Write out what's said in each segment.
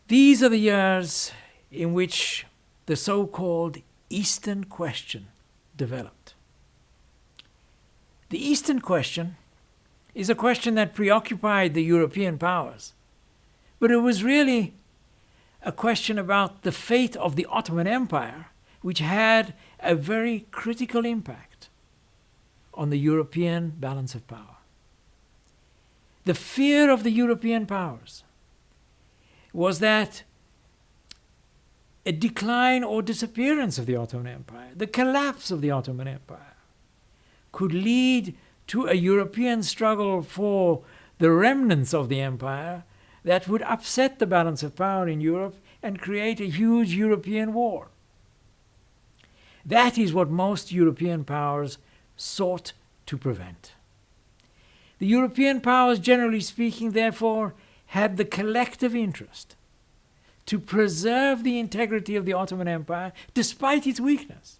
These are the years in which the so-called Eastern Question developed. The Eastern Question is a question that preoccupied the European powers, but it was really a question about the fate of the Ottoman Empire, which had a very critical impact on the European balance of power. The fear of the European powers was that a decline or disappearance of the Ottoman Empire, the collapse of the Ottoman Empire, could lead to a European struggle for the remnants of the empire that would upset the balance of power in Europe and create a huge European war. That is what most European powers sought to prevent. The European powers, generally speaking, therefore, had the collective interest to preserve the integrity of the Ottoman Empire despite its weakness,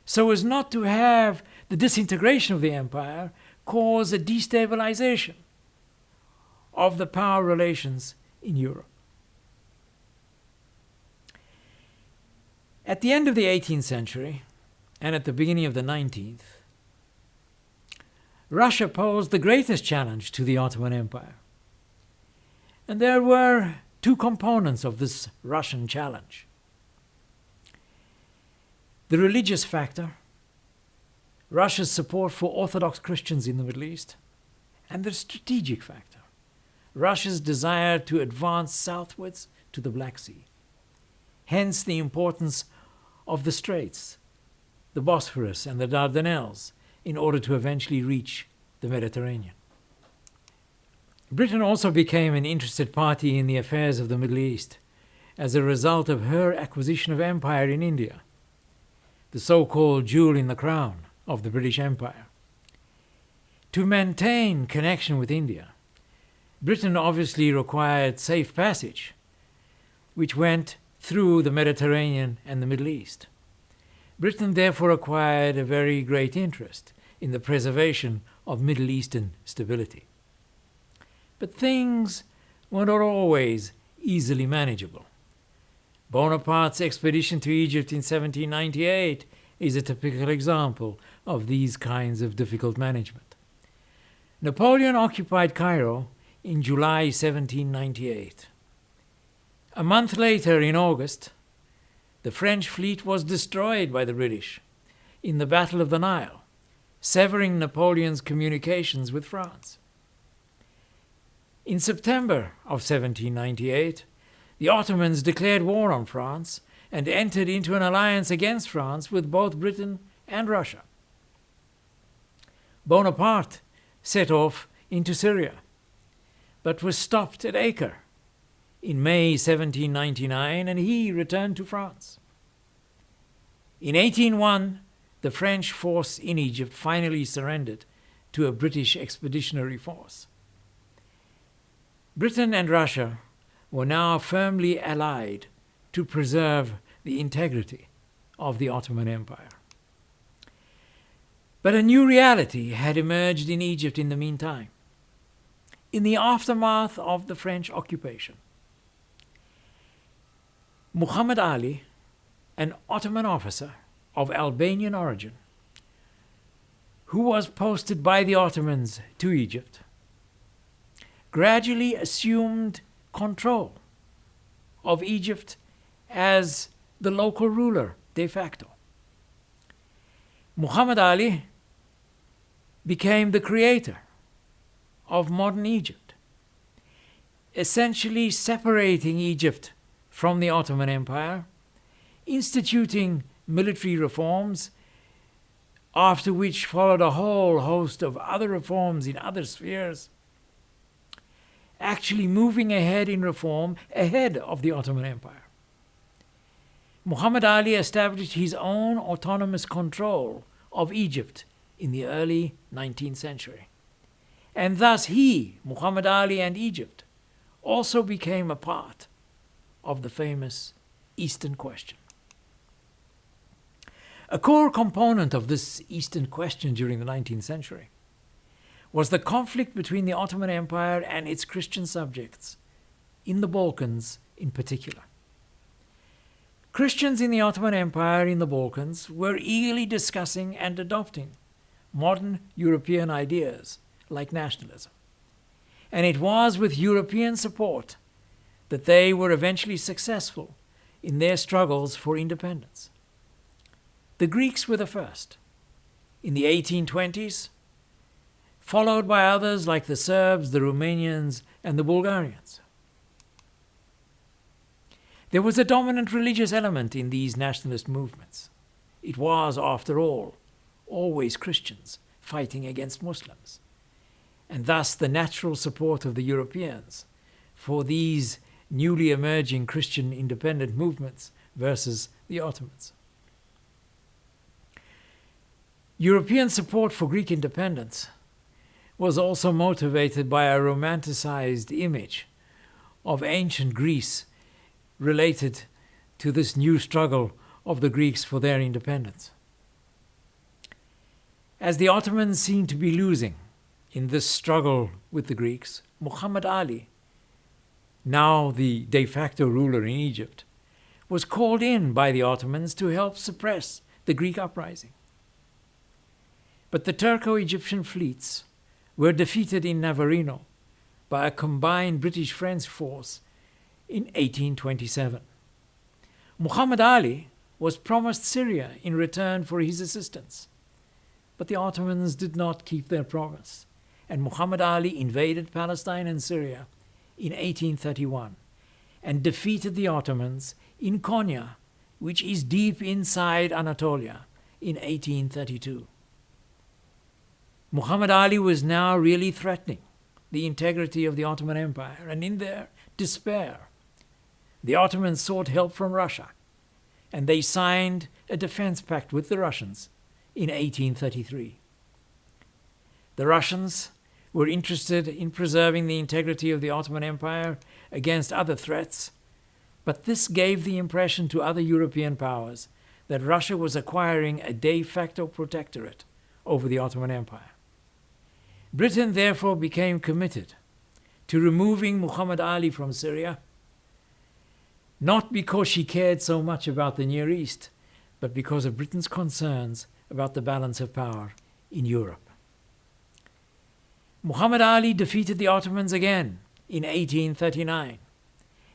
so as not to have the disintegration of the empire cause a destabilization of the power relations in Europe. At the end of the 18th century and at the beginning of the 19th, Russia posed the greatest challenge to the Ottoman Empire. And there were two components of this Russian challenge: the religious factor, Russia's support for Orthodox Christians in the Middle East, and the strategic factor, Russia's desire to advance southwards to the Black Sea. Hence the importance of the Straits, the Bosphorus and the Dardanelles, in order to eventually reach the Mediterranean. Britain also became an interested party in the affairs of the Middle East as a result of her acquisition of empire in India, the so-called jewel in the crown of the British Empire. To maintain connection with India, Britain obviously required safe passage, which went through the Mediterranean and the Middle East. Britain therefore acquired a very great interest in the preservation of Middle Eastern stability. But things were not always easily manageable. Bonaparte's expedition to Egypt in 1798 is a typical example of these kinds of difficult management. Napoleon occupied Cairo in July 1798. A month later, in August, the French fleet was destroyed by the British in the Battle of the Nile, severing Napoleon's communications with France. In September of 1798, the Ottomans declared war on France and entered into an alliance against France with both Britain and Russia. Bonaparte set off into Syria, but was stopped at Acre in May 1799, and he returned to France. In 1801, the French force in Egypt finally surrendered to a British expeditionary force. Britain and Russia were now firmly allied to preserve the integrity of the Ottoman Empire. But a new reality had emerged in Egypt in the meantime. In the aftermath of the French occupation, Muhammad Ali, an Ottoman officer of Albanian origin, who was posted by the Ottomans to Egypt, gradually assumed control of Egypt as the local ruler de facto. Muhammad Ali became the creator of modern Egypt, essentially separating Egypt from the Ottoman Empire, instituting military reforms, after which followed a whole host of other reforms in other spheres, actually moving ahead in reform ahead of the Ottoman Empire. Muhammad Ali established his own autonomous control of Egypt in the early 19th century. And thus he, Muhammad Ali, and Egypt also became a part of the famous Eastern Question. A core component of this Eastern Question during the 19th century was the conflict between the Ottoman Empire and its Christian subjects in the Balkans in particular. Christians in the Ottoman Empire in the Balkans were eagerly discussing and adopting modern European ideas like nationalism. And it was with European support that they were eventually successful in their struggles for independence. The Greeks were the first, in the 1820s, followed by others like the Serbs, the Romanians, and the Bulgarians. There was a dominant religious element in these nationalist movements. It was, after all, always Christians fighting against Muslims, and thus the natural support of the Europeans for these newly emerging Christian independent movements versus the Ottomans. European support for Greek independence was also motivated by a romanticized image of ancient Greece related to this new struggle of the Greeks for their independence. As the Ottomans seemed to be losing in this struggle with the Greeks, Muhammad Ali, now the de facto ruler in Egypt, was called in by the Ottomans to help suppress the Greek uprising. But the Turco-Egyptian fleets were defeated in Navarino by a combined British-French force in 1827. Muhammad Ali was promised Syria in return for his assistance, but the Ottomans did not keep their promise, and Muhammad Ali invaded Palestine and Syria in 1831 and defeated the Ottomans in Konya, which is deep inside Anatolia, in 1832. Muhammad Ali was now really threatening the integrity of the Ottoman Empire, and in their despair, the Ottomans sought help from Russia, and they signed a defense pact with the Russians in 1833. The Russians were interested in preserving the integrity of the Ottoman Empire against other threats, but this gave the impression to other European powers that Russia was acquiring a de facto protectorate over the Ottoman Empire. Britain therefore became committed to removing Muhammad Ali from Syria, not because she cared so much about the Near East, but because of Britain's concerns about the balance of power in Europe. Muhammad Ali defeated the Ottomans again in 1839,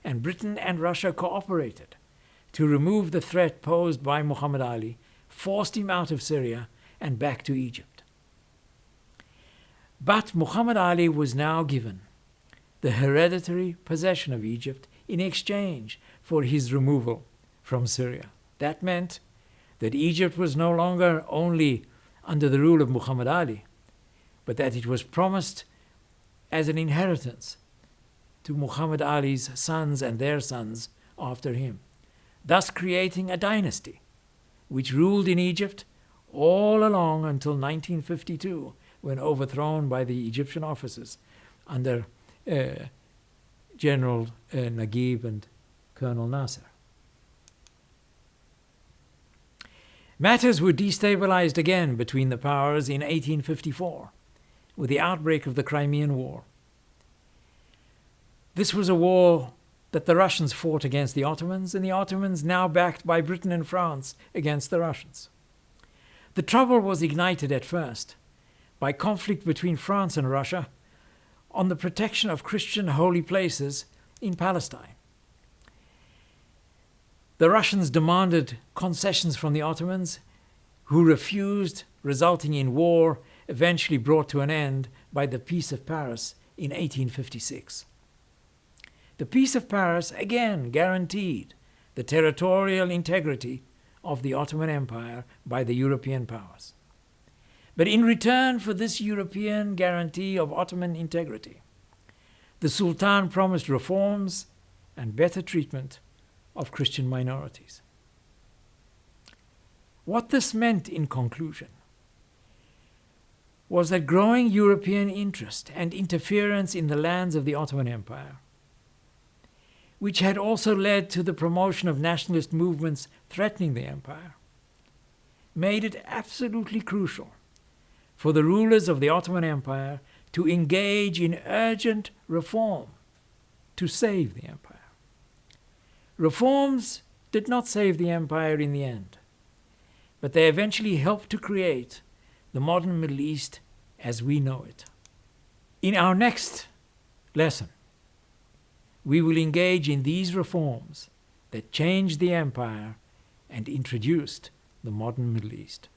and Britain and Russia cooperated to remove the threat posed by Muhammad Ali, forced him out of Syria and back to Egypt. But Muhammad Ali was now given the hereditary possession of Egypt in exchange for his removal from Syria. That meant that Egypt was no longer only under the rule of Muhammad Ali, but that it was promised as an inheritance to Muhammad Ali's sons and their sons after him, thus creating a dynasty which ruled in Egypt all along until 1952, when overthrown by the Egyptian officers under General Naguib and Colonel Nasser. Matters were destabilized again between the powers in 1854 with the outbreak of the Crimean War. This was a war that the Russians fought against the Ottomans, and the Ottomans, now backed by Britain and France, against the Russians. The trouble was ignited at first by conflict between France and Russia on the protection of Christian holy places in Palestine. The Russians demanded concessions from the Ottomans, who refused, resulting in war eventually brought to an end by the Peace of Paris in 1856. The Peace of Paris again guaranteed the territorial integrity of the Ottoman Empire by the European powers. But in return for this European guarantee of Ottoman integrity, the Sultan promised reforms and better treatment of Christian minorities. What this meant in conclusion was that growing European interest and interference in the lands of the Ottoman Empire, which had also led to the promotion of nationalist movements threatening the empire, made it absolutely crucial for the rulers of the Ottoman Empire to engage in urgent reform to save the empire. Reforms did not save the empire in the end, but they eventually helped to create the modern Middle East as we know it. In our next lesson, we will engage in these reforms that changed the empire and introduced the modern Middle East.